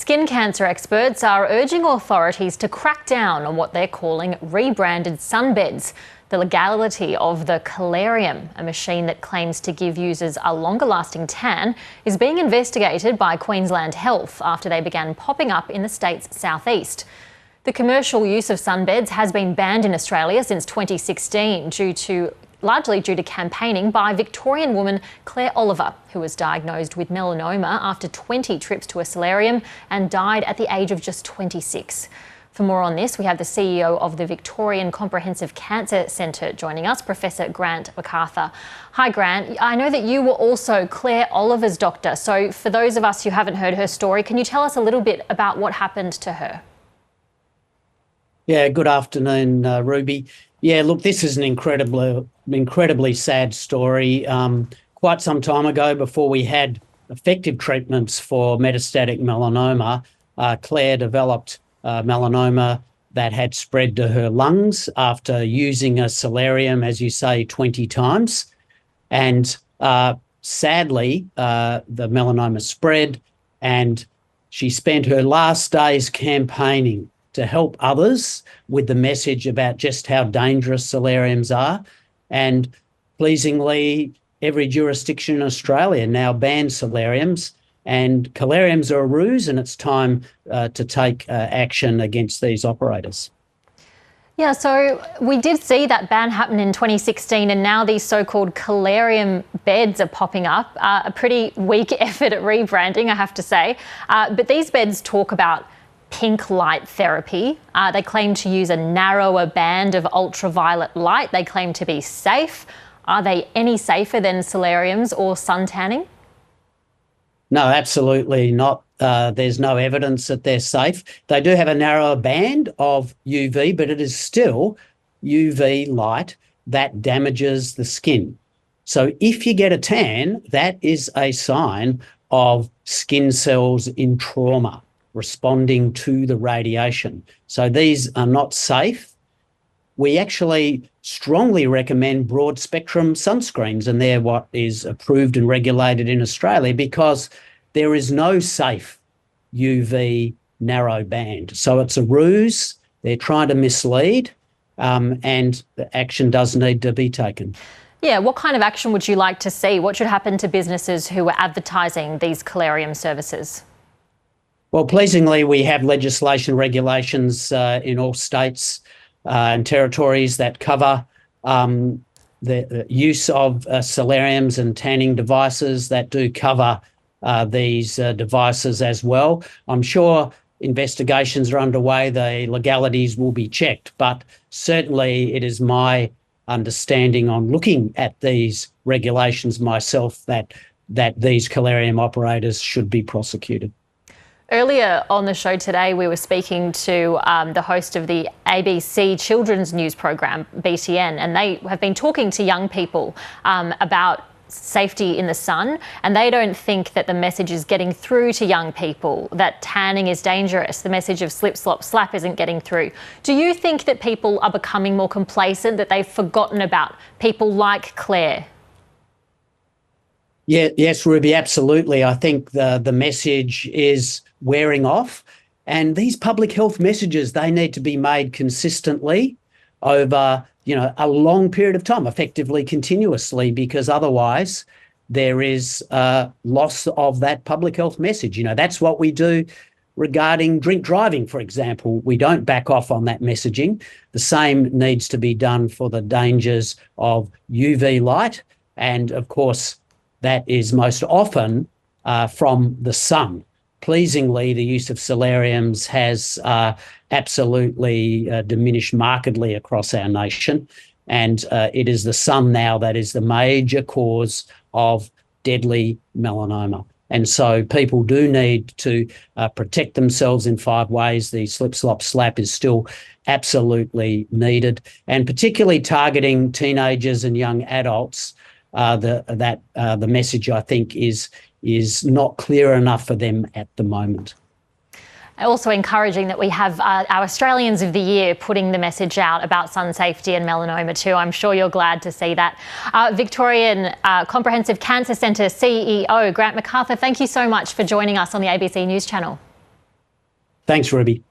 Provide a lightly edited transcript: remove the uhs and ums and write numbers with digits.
Skin cancer experts are urging authorities to crack down on what they're calling rebranded sunbeds. The legality of the Collarium, a machine that claims to give users a longer-lasting tan, is being investigated by Queensland Health after they began popping up in the state's southeast. The commercial use of sunbeds has been banned in Australia since 2016 largely due to campaigning by Victorian woman Claire Oliver, who was diagnosed with melanoma after 20 trips to a solarium and died at the age of just 26. For more on this, we have the CEO of the Victorian Comprehensive Cancer Centre joining us, Professor Grant MacArthur. Hi Grant, I know that you were also Claire Oliver's doctor, so for those of us who haven't heard her story, can you tell us a little bit about what happened to her? Yeah, good afternoon, Ruby. Yeah, look, this is an incredibly sad story. Quite some time ago, before we had effective treatments for metastatic melanoma, Claire developed melanoma that had spread to her lungs after using a solarium, as you say, 20 times. And sadly, the melanoma spread, and she spent her last days campaigning to help others with the message about just how dangerous solariums are. And pleasingly, every jurisdiction in Australia now bans solariums, and Collariums are a ruse, and it's time to take action against these operators. Yeah, so we did see that ban happen in 2016, and now these so-called Collarium beds are popping up. A pretty weak effort at rebranding, I have to say. But these beds talk about pink light therapy. They claim to use a narrower band of ultraviolet light. They claim to be safe. Are they any safer than solariums or sun tanning? No, absolutely not. There's no evidence that they're safe. They do have a narrower band of UV, but it is still UV light that damages the skin. So if you get a tan, that is a sign of skin cells in trauma responding to the radiation. So these are not safe. We actually strongly recommend broad spectrum sunscreens, and they're what is approved and regulated in Australia, because there is no safe UV narrow band. So it's a ruse. They're trying to mislead, and the action does need to be taken. Yeah, what kind of action would you like to see? What should happen to businesses who are advertising these Collarium services? Well, pleasingly, we have legislation regulations in all states and territories that cover the use of solariums and tanning devices that do cover these devices as well. I'm sure investigations are underway. The legalities will be checked, but certainly it is my understanding on looking at these regulations myself that these Collarium operators should be prosecuted. Earlier on the show today, we were speaking to the host of the ABC children's news program, BTN, and they have been talking to young people about safety in the sun, and they don't think that the message is getting through to young people, that tanning is dangerous. The message of slip, slop, slap isn't getting through. Do you think that people are becoming more complacent, that they've forgotten about people like Claire? Yeah, yes, Ruby, absolutely. I think the message is wearing off, and these public health messages, they need to be made consistently over, a long period of time, effectively continuously, because otherwise there is loss of that public health message. That's what we do regarding drink driving, for example. We don't back off on that messaging. The same needs to be done for the dangers of UV light, and of course that is most often from the sun. Pleasingly, the use of solariums has absolutely diminished markedly across our nation, and it is the sun now that is the major cause of deadly melanoma. And so people do need to protect themselves in 5 ways. The slip, slop, slap is still absolutely needed, and particularly targeting teenagers and young adults. The message, I think, is not clear enough for them at the moment. Also encouraging that we have our Australians of the Year putting the message out about sun safety and melanoma too. I'm sure you're glad to see that. Victorian Comprehensive Cancer Centre CEO Grant MacArthur, thank you so much for joining us on the ABC News Channel. Thanks, Ruby.